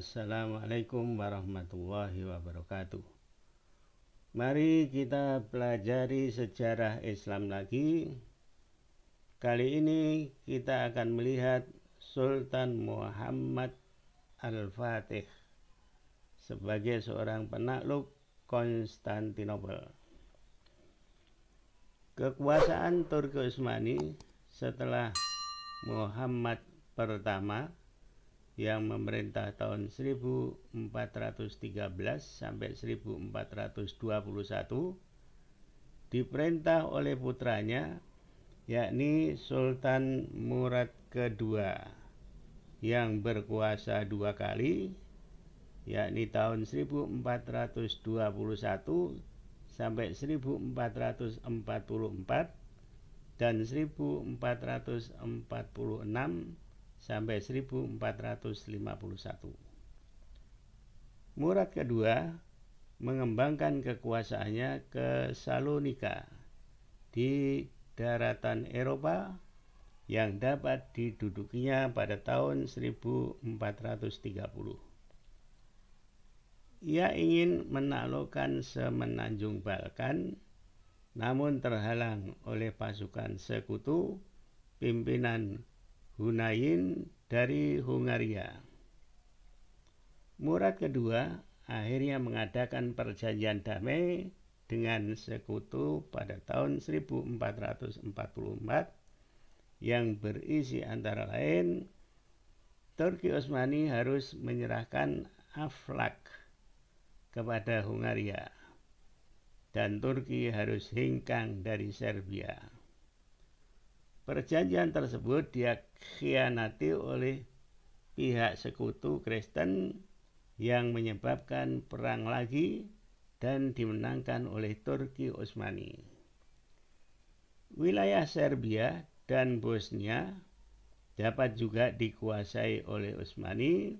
Assalamualaikum warahmatullahi wabarakatuh. Mari kita pelajari sejarah Islam lagi. Kali ini kita akan melihat Sultan Muhammad Al-Fatih sebagai seorang penakluk Konstantinopel. Kekuasaan Turki Utsmani setelah Muhammad pertama yang memerintah tahun 1413 sampai 1421 diperintah oleh putranya yakni Sultan Murad kedua yang berkuasa dua kali yakni tahun 1421 sampai 1444 dan 1446 sampai 1451. Murad kedua mengembangkan kekuasaannya ke Salonika di daratan Eropa yang dapat didudukinya pada tahun 1430. Ia ingin menaklukkan semenanjung Balkan, namun terhalang oleh pasukan sekutu pimpinan Hunain dari Hungaria. Murad kedua akhirnya mengadakan perjanjian damai dengan sekutu pada tahun 1444 yang berisi antara lain Turki Utsmani harus menyerahkan Aflak kepada Hungaria dan Turki harus hengkang dari Serbia. Perjanjian tersebut dikhianati oleh pihak sekutu Kristen yang menyebabkan perang lagi dan dimenangkan oleh Turki Utsmani. Wilayah Serbia dan Bosnia dapat juga dikuasai oleh Utsmani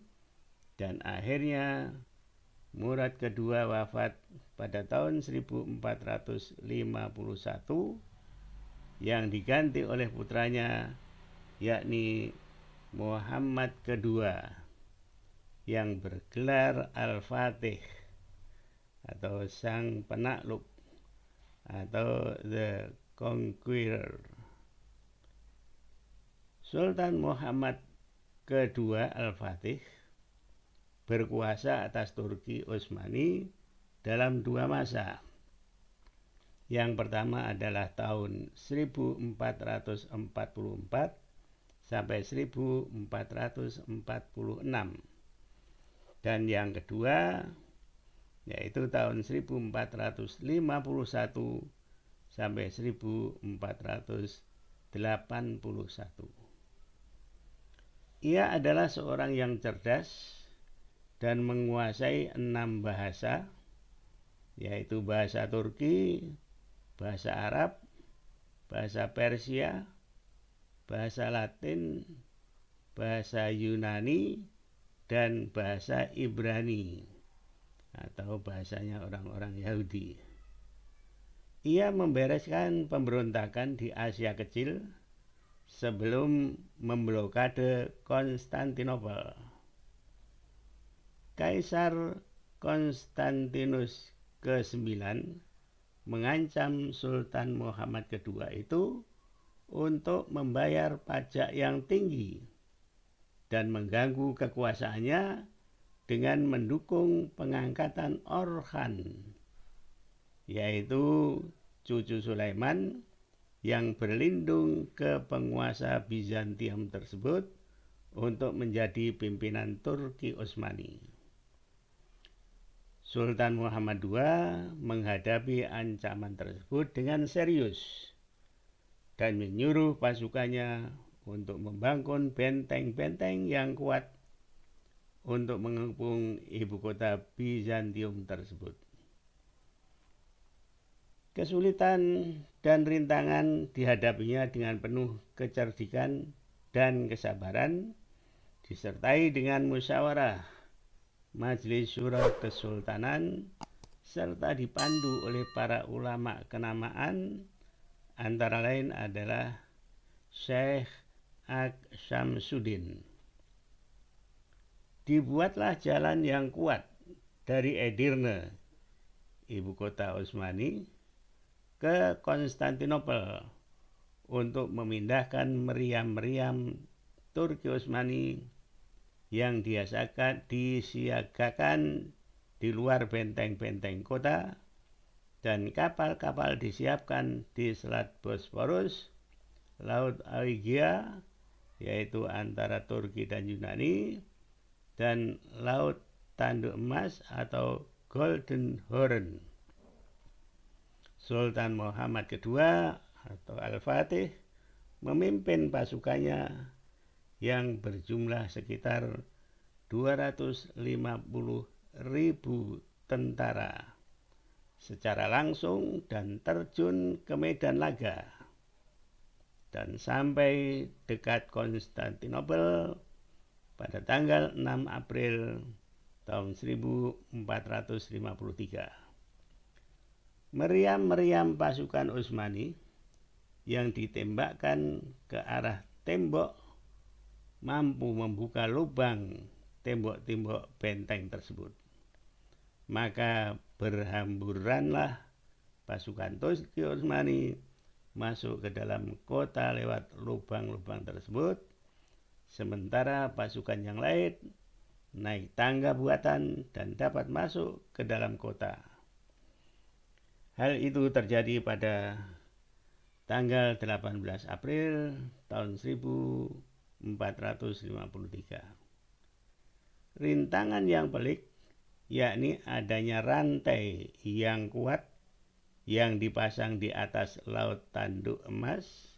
dan akhirnya Murad kedua wafat pada tahun 1451 yang diganti oleh putranya yakni Muhammad kedua yang bergelar Al-Fatih atau Sang Penakluk atau The Conqueror. Sultan Muhammad kedua Al-Fatih berkuasa atas Turki Utsmani dalam dua masa. Yang pertama adalah tahun 1444 sampai 1446 dan yang kedua yaitu tahun 1451 sampai 1481. Ia adalah seorang yang cerdas dan menguasai 6 bahasa, yaitu bahasa Turki, bahasa Arab, bahasa Persia, bahasa Latin, bahasa Yunani, dan bahasa Ibrani atau bahasanya orang-orang Yahudi. Ia membereskan pemberontakan di Asia Kecil sebelum memblokade Konstantinopel. Kaisar Konstantinus ke-9 mengancam Sultan Muhammad kedua itu untuk membayar pajak yang tinggi dan mengganggu kekuasaannya dengan mendukung pengangkatan Orhan, yaitu cucu Sulaiman yang berlindung ke penguasa Bizantium tersebut untuk menjadi pimpinan Turki Utsmani. Sultan Muhammad II menghadapi ancaman tersebut dengan serius dan menyuruh pasukannya untuk membangun benteng-benteng yang kuat untuk mengepung ibu kota Bizantium tersebut. Kesulitan dan rintangan dihadapinya dengan penuh kecerdikan dan kesabaran, disertai dengan musyawarah Majelis Syura Kesultanan serta dipandu oleh para ulama kenamaan, antara lain adalah Syekh Ak Syamsuddin. dibuatlah jalan yang kuat dari Edirne, ibu kota Utsmani, ke Konstantinopel untuk memindahkan meriam-meriam Turki Utsmani yang disiagakan di luar benteng-benteng kota, dan kapal-kapal disiapkan di Selat Bosporus, Laut Aegea, yaitu antara Turki dan Yunani, dan Laut Tanduk Emas atau Golden Horn. Sultan Muhammad II atau Al-Fatih memimpin pasukannya yang berjumlah sekitar 250.000 tentara secara langsung dan terjun ke medan laga, dan sampai dekat Konstantinopel pada tanggal 6 April tahun 1453. Meriam-meriam pasukan Utsmani yang ditembakkan ke arah tembok mampu membuka lubang tembok-tembok benteng tersebut. Maka berhamburanlah pasukan Turki Utsmani masuk ke dalam kota lewat lubang-lubang tersebut, sementara pasukan yang lain naik tangga buatan dan dapat masuk ke dalam kota. Hal itu terjadi pada tanggal 18 April tahun 1453. Rintangan yang pelik yakni adanya rantai yang kuat yang dipasang di atas Laut Tanduk Emas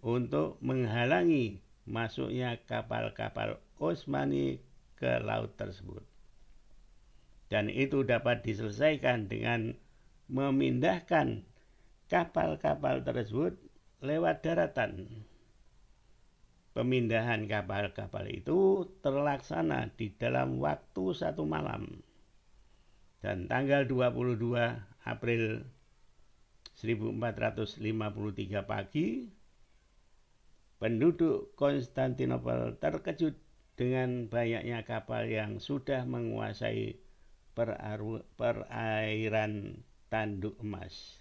untuk menghalangi masuknya kapal-kapal Utsmani ke laut tersebut. Dan itu dapat diselesaikan dengan memindahkan kapal-kapal tersebut lewat daratan. Pemindahan kapal-kapal itu terlaksana di dalam waktu 1 malam. Dan tanggal 22 April 1453 pagi, penduduk Konstantinopel terkejut dengan banyaknya kapal yang sudah menguasai perairan Tanduk Emas.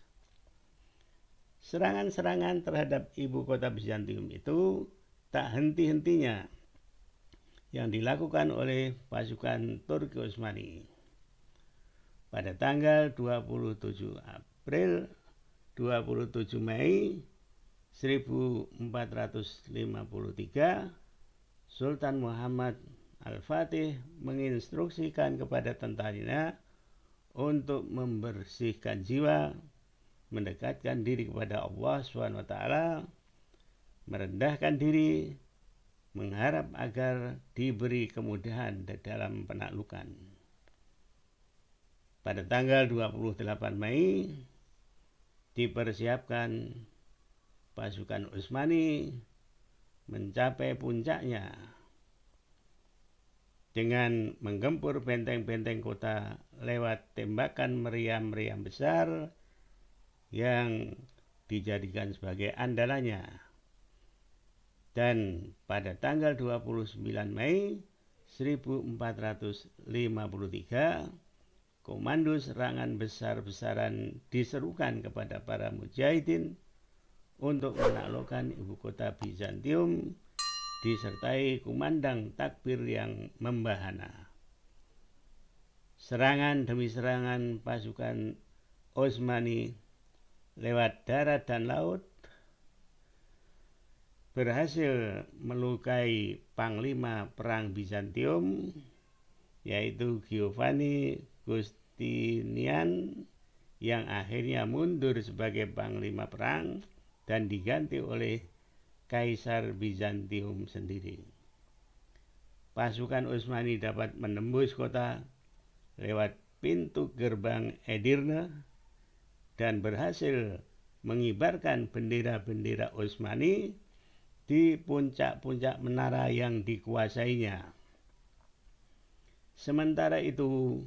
Serangan-serangan terhadap ibu kota Bizantium itu tak henti-hentinya yang dilakukan oleh pasukan Turki Utsmani. Pada tanggal 27 Mei 1453, Sultan Muhammad Al-Fatih menginstruksikan kepada tentaranya untuk membersihkan jiwa, mendekatkan diri kepada Allah SWT, merendahkan diri, mengharap agar diberi kemudahan dalam penaklukan. Pada tanggal 28 Mei dipersiapkan pasukan Utsmani mencapai puncaknya dengan menggempur benteng-benteng kota lewat tembakan meriam-meriam besar yang dijadikan sebagai andalannya. Dan pada tanggal 29 Mei 1453, komando serangan besar-besaran diserukan kepada para mujahidin untuk menaklukkan ibu kota Bizantium, disertai kumandang takbir yang membahana. Serangan demi serangan pasukan Utsmani lewat darat dan laut berhasil melukai panglima perang Bizantium, yaitu Giovanni Giustinian, yang akhirnya mundur sebagai panglima perang dan diganti oleh Kaisar Bizantium sendiri. Pasukan Utsmani dapat menembus kota lewat pintu gerbang Edirne dan berhasil mengibarkan bendera-bendera Utsmani di puncak-puncak menara yang dikuasainya. Sementara itu,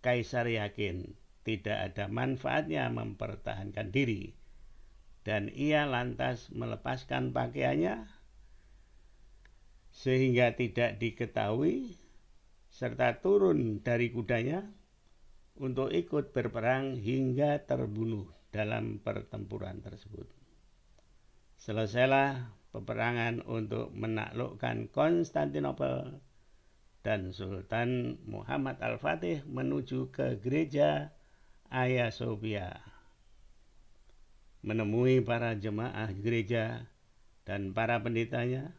Kaisar yakin tidak ada manfaatnya mempertahankan diri, dan ia lantas melepaskan pakaiannya sehingga tidak diketahui serta turun dari kudanya untuk ikut berperang hingga terbunuh dalam pertempuran tersebut. Selesailah peperangan untuk menaklukkan Konstantinopel dan Sultan Muhammad Al-Fatih menuju ke gereja Hagia Sophia, menemui para jemaah gereja dan para pendetanya,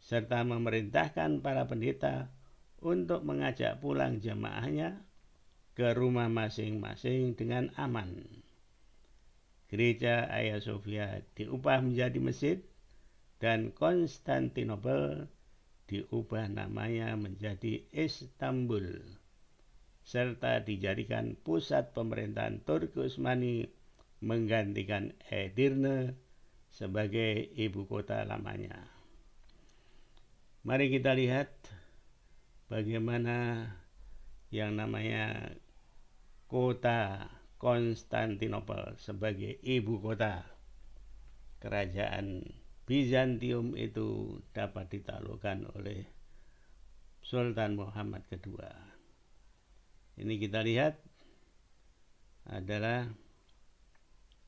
serta memerintahkan para pendeta untuk mengajak pulang jemaahnya ke rumah masing-masing dengan aman. Gereja Hagia Sophia diubah menjadi masjid dan Konstantinopel diubah namanya menjadi Istanbul, serta dijadikan pusat pemerintahan Turki Utsmani menggantikan Edirne sebagai ibu kota lamanya. Mari kita lihat bagaimana yang namanya kota Konstantinopel sebagai ibu kota kerajaan Bizantium itu dapat ditaklukkan oleh Sultan Muhammad II. Ini kita lihat adalah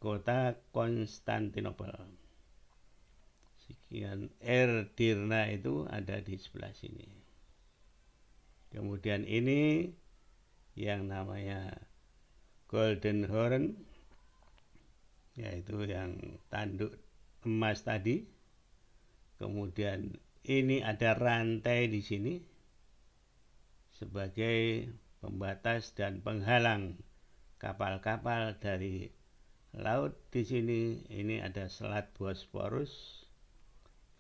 kota Konstantinopel. Sekian Edirne itu ada di sebelah sini. Kemudian ini yang namanya Golden Horn, yaitu yang tanduk emas tadi. Kemudian ini ada rantai di sini sebagai pembatas dan penghalang kapal-kapal dari laut. Di sini ini ada Selat Bosporus,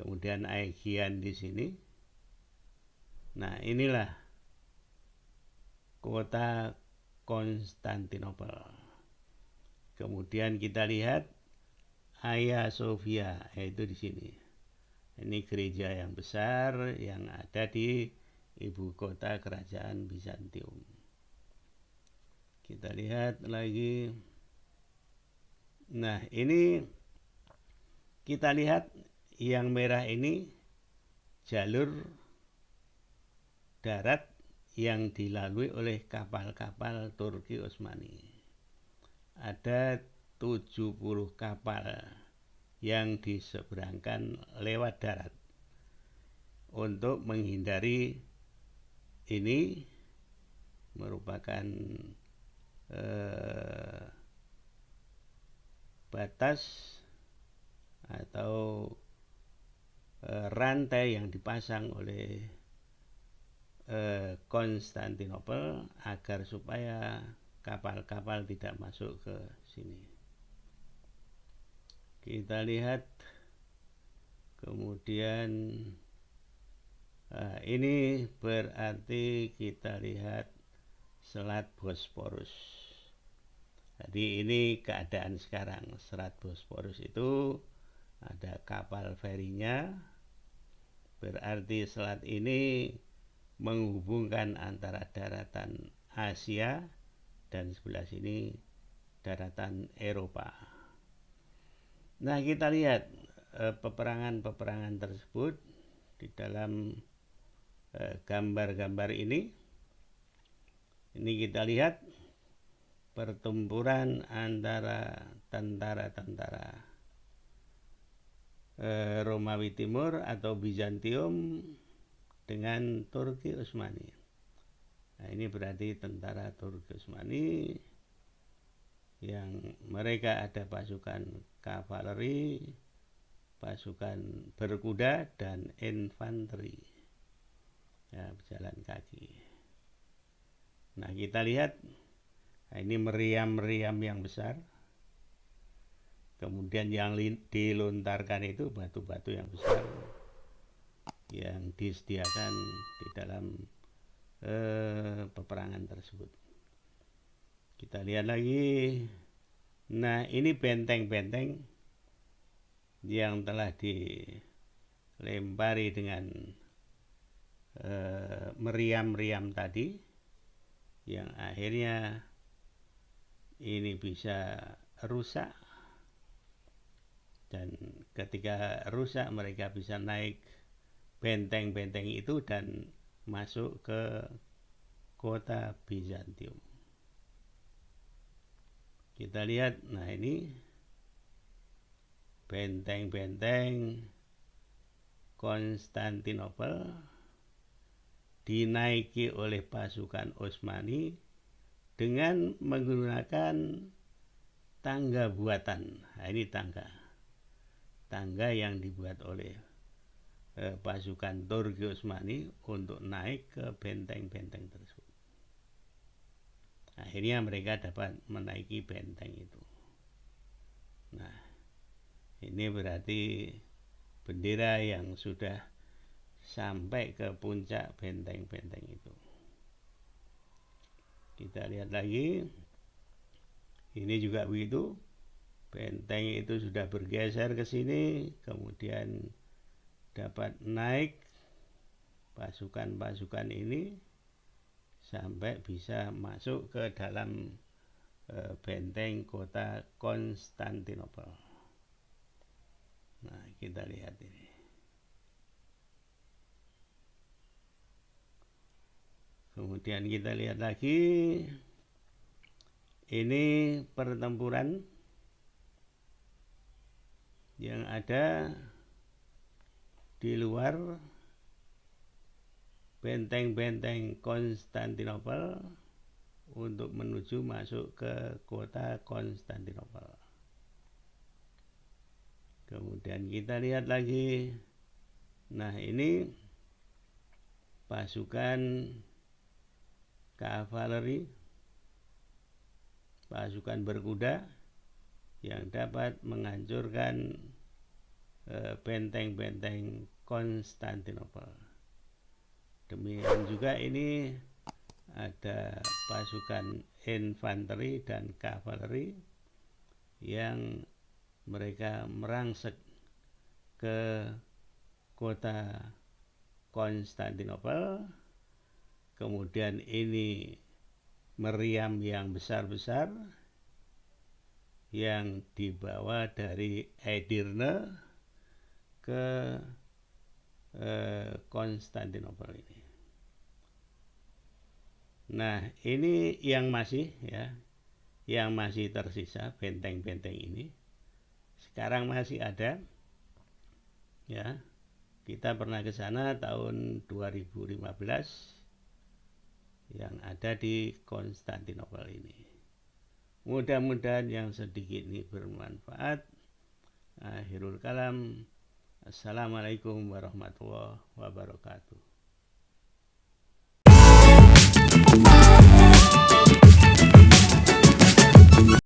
kemudian Aegean di sini. Nah, inilah kota Konstantinopel. Kemudian kita lihat Hagia Sophia, yaitu di sini. Ini gereja yang besar yang ada di ibu kota kerajaan Bizantium. Kita lihat lagi. Nah, ini kita lihat yang merah ini jalur darat yang dilalui oleh kapal-kapal Turki Utsmani. Ada 70 kapal yang diseberangkan lewat darat untuk menghindari ini merupakan batas atau rantai yang dipasang oleh Konstantinopel agar supaya kapal-kapal tidak masuk ke sini. Kita lihat kemudian ini berarti kita lihat Selat Bosporus. Jadi ini keadaan sekarang. Selat Bosporus itu ada kapal ferinya, berarti selat ini menghubungkan antara daratan Asia dan sebelah sini daratan Eropa. Nah, kita lihat peperangan-peperangan tersebut di dalam gambar-gambar ini. Ini kita lihat pertempuran antara tentara-tentara Romawi Timur atau Bizantium dengan Turki Utsmani. Nah, ini berarti tentara Turki Utsmani yang mereka ada pasukan kavaleri, pasukan berkuda, dan infanteri. Ya, berjalan kaki. Nah, kita lihat ini meriam-meriam yang besar. Kemudian yang dilontarkan itu batu-batu yang besar yang disediakan di dalam peperangan tersebut. Kita lihat lagi. Nah, ini benteng-benteng yang telah dilempari dengan meriam-meriam tadi, yang akhirnya ini bisa rusak. Dan ketika rusak mereka bisa naik benteng-benteng itu dan masuk ke kota Bizantium. Kita lihat, nah ini benteng-benteng Konstantinopel dinaiki oleh pasukan Utsmani dengan menggunakan tangga buatan. Nah, ini tangga yang dibuat oleh pasukan Turki Utsmani untuk naik ke benteng-benteng tersebut. Akhirnya mereka dapat menaiki benteng itu. Nah, ini berarti bendera yang sudah sampai ke puncak benteng-benteng itu. Kita lihat lagi. Ini juga begitu. Benteng itu sudah bergeser ke sini, kemudian dapat naik pasukan-pasukan ini sampai bisa masuk ke dalam benteng kota Konstantinopel. Nah, kita lihat ini. Kemudian kita lihat lagi. Ini pertempuran yang ada di luar benteng-benteng Konstantinopel untuk menuju masuk ke kota Konstantinopel. Kemudian kita lihat lagi. Nah, ini pasukan kavaleri, pasukan berkuda yang dapat menghancurkan benteng-benteng Konstantinopel. Demikian juga ini ada pasukan infanteri dan kavaleri yang mereka merangsek ke kota Konstantinopel. Kemudian ini meriam yang besar-besar yang dibawa dari Edirne ke Konstantinopel ini. Nah, ini yang masih tersisa benteng-benteng ini. Sekarang masih ada. Ya. Kita pernah ke sana tahun 2015 yang ada di Konstantinopel ini. Mudah-mudahan yang sedikit ini bermanfaat. Akhirul kalam. Assalamualaikum warahmatullahi wabarakatuh.